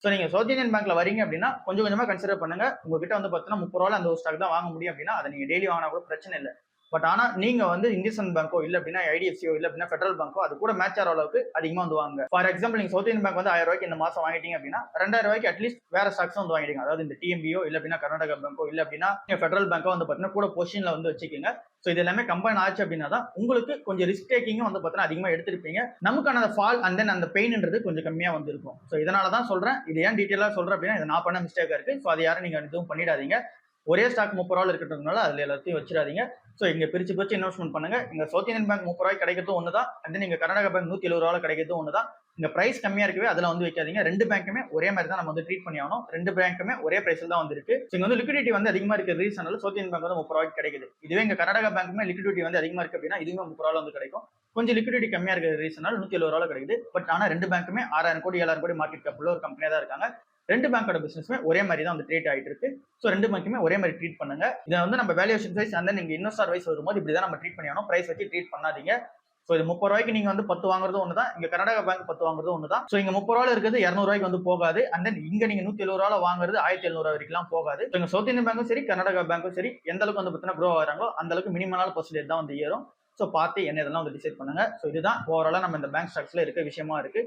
So நீங்க south Indian பேங்க்ல வரீங்க அப்படின்னா கொஞ்சம் கொஞ்சமா கன்சிடர் பண்ணுங்க. உங்ககிட்ட வந்து பார்த்தீங்கன்னா ₹30 அந்த ஒரு ஸ்டாக் தான் வாங்க முடியும் அப்படின்னா, அத நீங்க டெய்லி வாங்கினா கூட பிரச்சனை இல்ல. பட் ஆனா நீங்க வந்து இந்தியன் பேங்கோ இல்ல அப்படின்னா ஐடிஎஃப்சியோ இல்ல அப்படின்னா ஃபெடரல் பேங்கோ அது கூட மேட்ச் ஆகிற அளவுக்கு அதிகமா வந்து வாங்க. ஃபார் எக்ஸாம்பிள் நீங்க சவுத் இந்தியன் பேங்க் வந்து ₹1000 இந்த மாசம் வாங்கிட்டீங்க அப்படின்னா ₹2000 அட்லீஸ்ட் வேற ஸ்டாக்ஸ் வந்து வாங்கிடுங்க. அதாவது இந்த டிஎம்பியோ இல்ல அப்படின்னா கர்நாடகா பேங்கோ இல்ல அப்படின்னா ஃபெடரல் பேங்கோ வந்து பார்த்தீங்கன்னா கூட பொசிஷன்ல வந்து வச்சுக்கோங்க. ஸோ இது எல்லாமே கம்பைன் ஆச்சு அப்படின்னா தான் உங்களுக்கு கொஞ்சம் ரிஸ்க் டேக்கிங்கும் வந்து பார்த்தீங்கன்னா அதிகமாக எடுத்திருப்பீங்க. நமக்கான ஃபால் அண்ட் தென் அந்த பெயின்ன்றது கொஞ்சம் கம்மியாக வந்து இருக்கும். ஸோ இதனால தான் சொல்றேன். இது ஏன் டீட்டெயிலாக சொல்றேன் அப்படின்னா இது நான் பண்ண மிஸ்டேக்கா இருக்கு. ஸோ அதை யாரும் நீங்க எதுவும் பண்ணிடாதீங்க. ஒரே ஸ்டாக் ₹30 இருக்கிறதுனால அதுல எல்லாத்தையும் வச்சிடாதீங்க. ஸோ இங்க பிரிச்சு பிரிச்சு இன்வெஸ்ட்மெண்ட் பண்ணுங்க. இங்க சவுத் இந்தியன் பேங்க் ₹30 கிடைக்கிறதும் ஒன்று தான். அண்ட் தென் இங்க கர்நாடகா பேங்க் ₹170 கிடைக்கிறதும் ஒன்று தான். இங்க பிரைஸ் கம்மியா இருக்கவே அதுல வந்து வைக்காதீங்க. ரெண்டு பேங்க்குமே ஒரே மாதிரி தான் நம்ம வந்து ட்ரீட் பண்ணி ஆகணும். ரெண்டு பேங்க்குமே ஒரே பிரைஸ்ல தான் வந்து இருக்கு. ஸோ இங்க வந்து லிக்விடிட்டி வந்து அதிகமா இருக்கிற ரீசனால சவுத் இந்தியன் பேங்க் வந்து ₹30 கிடைக்குது. இதுவே இங்க கர்நாடகா பேங்க்குமே லிக்விடிட்டி வந்து அதிகமா இருக்கு அப்படின்னா இதுவுமே ₹30 வந்து கிடைக்கும். கொஞ்சம் லிக்விடிட்டி கம்மியா இருக்கிற ரீசனால ₹170 கிடைக்குது. பட் ஆனா ரெண்டு பேங்க்குமே 6000 கோடி 7000 கோடி மார்க்கெட் கேப் உள்ள ஒரு கம்பெனியா தான் இருக்காங்க. ரெண்டு பேங்கோட பிசினஸ்மே ஒரே மாதிரி தான் வந்து ட்ரீட் ஆயிட்டு இருக்கு. ஸோ ரெண்டு பேங்க்குமே ஒரே மாதிரி ட்ரீட் பண்ணுங்க. இதை வந்து நம்ம வேல்யூஷன் வைஸ் அந்த நீங்க இன்வெஸ்டர் வைஸ் வரும்போது இப்படிதான் நம்ம ட்ரீட் பண்ணி ஆகணும். பிரைஸ் வச்சு ட்ரீட் பண்ணாதீங்க. ஸோ இது ₹30 நீங்க வந்து 10 வாங்குறது ஒன்று தான். இங்க கர்நாடகா பேங்க் 10 வாங்குறது ஒன்று தான். ஸோ இங்க ₹30 இருக்கிறது ₹200 வந்து போகாது. அண்ட் தென் இங்க நீங்க ₹170 வாங்குறது ₹1700 வரைக்கும் போகாது. ஸோ இங்க சவுத் இந்தியன் பேங்க்கும் சரி கர்நாடகா பேங்க்கும் சரி எந்த அளவுக்கு வந்து பார்த்தீங்கன்னா க்ரோ ஆகிறாங்களோ அந்த அளவுக்கு மினிமலான பர்சன்டேஜ் தான் வந்து ஏறும். ஸோ பார்த்து என்ன இதெல்லாம் வந்து டிசைட் பண்ணுங்க. ஸோ இதுதான் ஓவராலா நம்ம இந்த பேங்க் ஸ்டாக்ஸ்ல இருக்க விஷயமா இருக்கு.